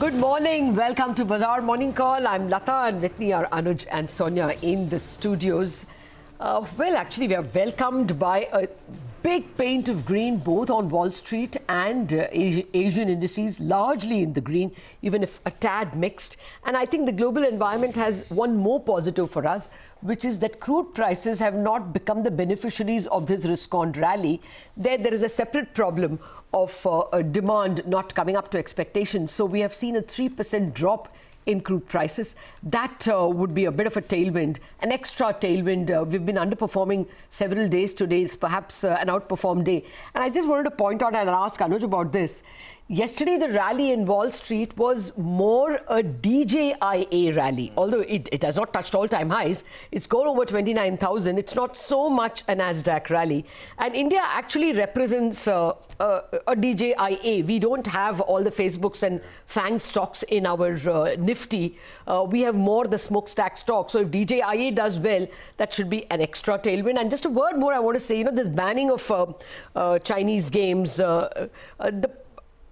Good morning. Welcome to Bazaar Morning Call. I'm Lata and with me are Anuj and Sonia in the studios. Actually, we are welcomed by a big paint of green both on Wall Street and Asian indices, largely in the green, even if a tad mixed. And I think the global environment has one more positive for us, which is that crude prices have not become the beneficiaries of this risk-on rally. There is a separate problem of demand not coming up to expectations. So we have seen a 3% drop in crude prices. That would be a bit of a tailwind, an extra tailwind. We've been underperforming several days. Today is perhaps an outperformed day. And I just wanted to point out and ask Anuj about this. Yesterday, the rally in Wall Street was more a DJIA rally, although it has not touched all-time highs. It's gone over 29,000. It's not so much a Nasdaq rally. And India actually represents a DJIA. We don't have all the Facebooks and FANG stocks in our Nifty. We have more the smokestack stocks. So if DJIA does well, that should be an extra tailwind. And just a word more I want to say, this banning of Chinese games, the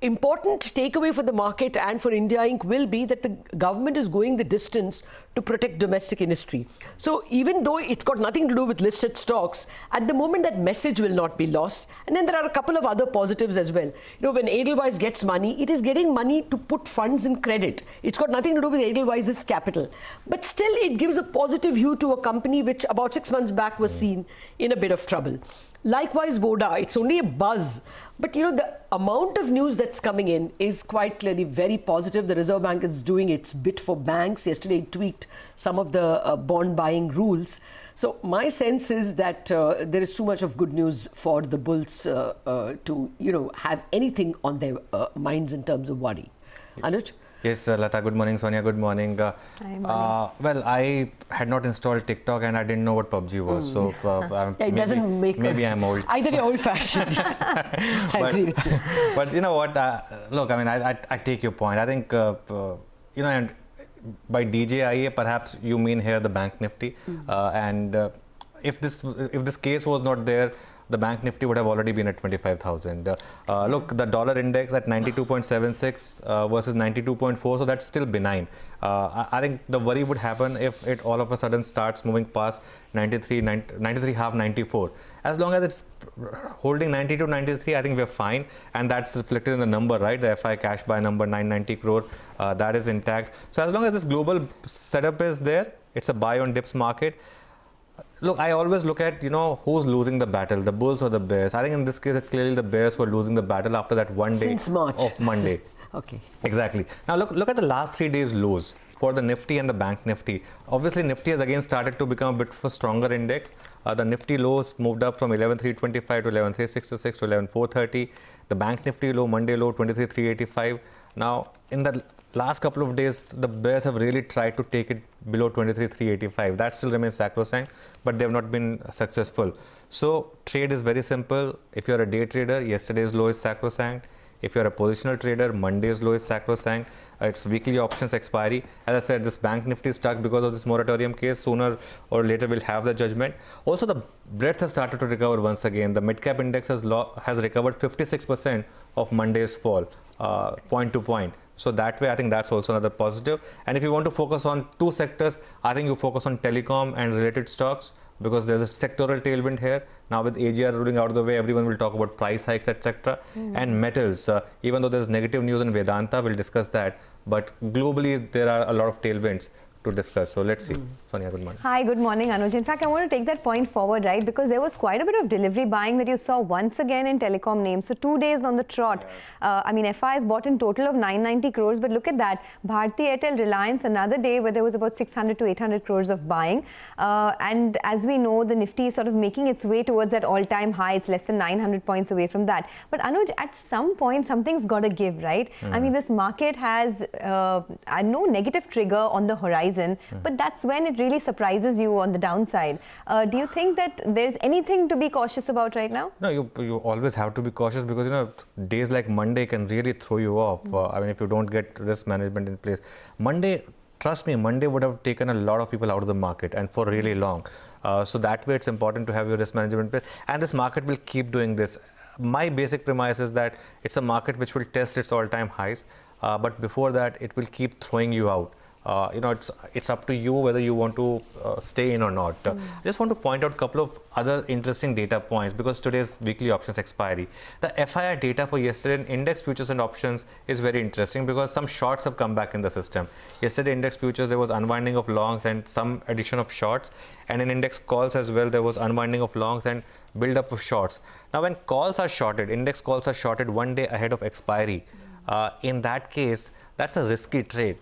important takeaway for the market and for India Inc. will be that the government is going the distance to protect domestic industry. So even though it's got nothing to do with listed stocks, at the moment that message will not be lost. And then there are a couple of other positives as well. When Edelweiss gets money, it is getting money to put funds in credit. It's got nothing to do with Edelweiss's capital. But still it gives a positive view to a company which about 6 months back was seen in a bit of trouble. Likewise, Voda, it's only a buzz. But, the amount of news that's coming in is quite clearly very positive. The Reserve Bank is doing its bit for banks. Yesterday, it tweaked some of the bond buying rules. So my sense is that there is too much of good news for the bulls to, have anything on their minds in terms of worry. Anuj? Yes, Lata, good morning. Sonia, good morning. Hi, morning. I had not installed TikTok and I didn't know what PUBG was. So it doesn't make maybe I'm old. Either you're old-fashioned. I agree with you. But you know what? Look, I take your point. I think, and by DJIA, perhaps you mean here the Bank Nifty. If this case was not there, the Bank Nifty would have already been at 25,000. Look, the dollar index at 92.76 versus 92.4, so that's still benign. I think the worry would happen if it all of a sudden starts moving past 93, 93.5, 94. As long as it's holding 92, 93, I think we're fine. And that's reflected in the number, right? The FI cash buy number 990 crore, that is intact. So as long as this global setup is there, it's a buy on dips market. Look, I always look at, who's losing the battle, the bulls or the bears. I think in this case, it's clearly the bears who are losing the battle after that one day since March of Monday. Okay. Exactly. Now, look at the last 3 days lows for the Nifty and the Bank Nifty. Obviously, Nifty has again started to become a bit of a stronger index. The Nifty lows moved up from 11,325 to 11,366 to 11,430. The Bank Nifty low, Monday low, 23,385. Now, in the last couple of days, the bears have really tried to take it below 23,385. That still remains sacrosanct, but they have not been successful. So, trade is very simple. If you're a day trader, yesterday's low is sacrosanct. If you're a positional trader, Monday's low is sacrosanct. It's weekly options expiry. As I said, this Bank Nifty is stuck because of this moratorium case. Sooner or later, we'll have the judgment. Also, the breadth has started to recover once again. The mid-cap index has recovered 56% of Monday's fall, point to point. So that way, I think that's also another positive. And if you want to focus on two sectors, I think you focus on telecom and related stocks because there's a sectoral tailwind here. Now with AGR ruling out of the way, everyone will talk about price hikes, etc. And metals, even though there's negative news in Vedanta, we'll discuss that. But globally, there are a lot of tailwinds to discuss. So let's see. Sonia, good morning. Hi, good morning, Anuj. In fact, I want to take that point forward, right? Because there was quite a bit of delivery buying that you saw once again in telecom names. So 2 days on the trot. FI has bought in total of 990 crores. But look at that. Bharti Airtel Reliance, another day where there was about 600 to 800 crores of buying. And as we know, the Nifty is sort of making its way towards that all-time high. It's less than 900 points away from that. But Anuj, at some point, something's got to give, right? This market has no negative trigger on the horizon. But that's when it really surprises you on the downside. Do you think that there's anything to be cautious about right now? No, you always have to be cautious because, days like Monday can really throw you off. If you don't get risk management in place. Monday, trust me, Monday would have taken a lot of people out of the market and for really long. So that way, it's important to have your risk management in place. And this market will keep doing this. My basic premise is that it's a market which will test its all-time highs. but before that, it will keep throwing you out. It's up to you whether you want to stay in or not. I just want to point out a couple of other interesting data points because today's weekly options expiry. The FII data for yesterday in index futures and options is very interesting because some shorts have come back in the system. Yesterday index futures, there was unwinding of longs and some addition of shorts, and in index calls as well, there was unwinding of longs and build up of shorts. Now when calls are shorted, index calls are shorted 1 day ahead of expiry. In that case, that's a risky trade.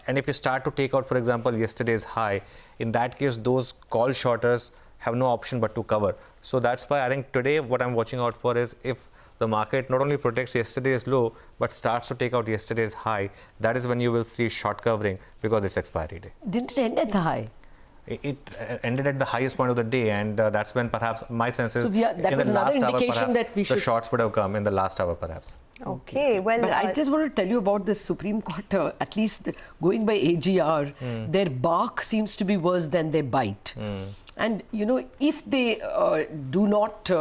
And if you start to take out, for example, yesterday's high, in that case, those call shorters have no option but to cover. So that's why I think today what I'm watching out for is if the market not only protects yesterday's low, but starts to take out yesterday's high, that is when you will see short covering because it's expiry day. Didn't it end at the high? It ended at the highest point of the day, and that's when perhaps my sense is that in was the another last hour, indication perhaps that we the should... shorts would have come in the last hour, perhaps. Okay, well, but I just want to tell you about the Supreme Court, at least going by AGR, their bark seems to be worse than their bite. And, if they do not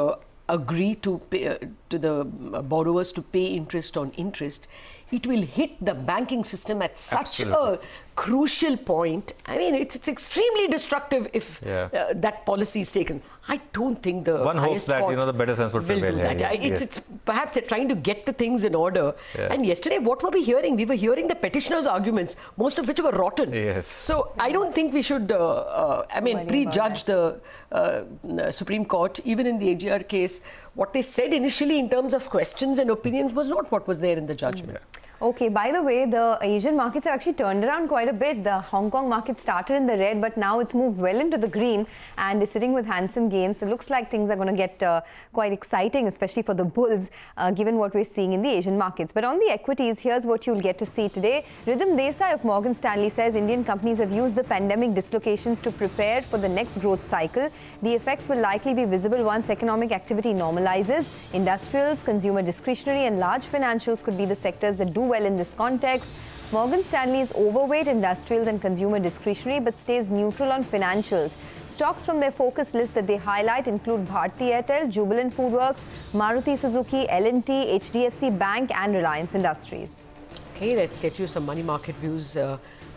agree to pay, to the borrowers to pay interest on interest, it will hit the banking system at such a crucial point. I mean, it's extremely destructive if that policy is taken. I don't think the one hopes that the better sense would prevail here. It's perhaps they're trying to get the things in order. And yesterday, what were we hearing? We were hearing the petitioners' arguments, most of which were rotten. So I don't think we should, prejudge the Supreme Court. Even in the AGR case, what they said initially in terms of questions and opinions was not what was there in the judgment. Okay, by the way, the Asian markets have actually turned around quite a bit. The Hong Kong market started in the red, but now it's moved well into the green and is sitting with handsome gains. So it looks like things are going to get quite exciting, especially for the bulls, given what we're seeing in the Asian markets. But on the equities, here's what you'll get to see today. Rhythm Desai of Morgan Stanley says Indian companies have used the pandemic dislocations to prepare for the next growth cycle. The effects will likely be visible once economic activity normalizes. Industrials, consumer discretionary and large financials could be the sectors that do well in this context. Morgan Stanley is overweight industrials and consumer discretionary but stays neutral on financials. Stocks from their focus list that they highlight include Bharti Airtel, Jubilant FoodWorks, Maruti Suzuki, L&T, HDFC Bank and Reliance Industries. Okay, let's get you some money market views.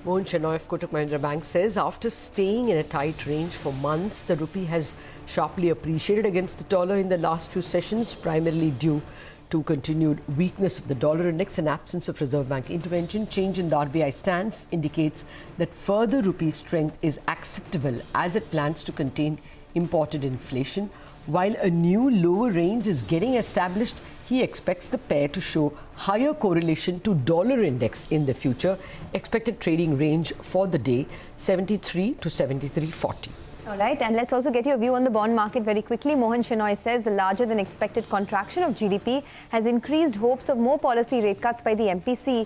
Mohan Shenoy of Kotak Mahindra Bank says after staying in a tight range for months, the rupee has sharply appreciated against the dollar in the last few sessions, primarily due to continued weakness of the dollar index and absence of Reserve Bank intervention. Change in the RBI stance indicates that further rupee strength is acceptable as it plans to contain imported inflation. While a new lower range is getting established, he expects the pair to show higher correlation to dollar index in the future. Expected trading range for the day 73 to 73.40. All right, and let's also get your view on the bond market very quickly. Mohan Shenoy says the larger than expected contraction of GDP has increased hopes of more policy rate cuts by the MPC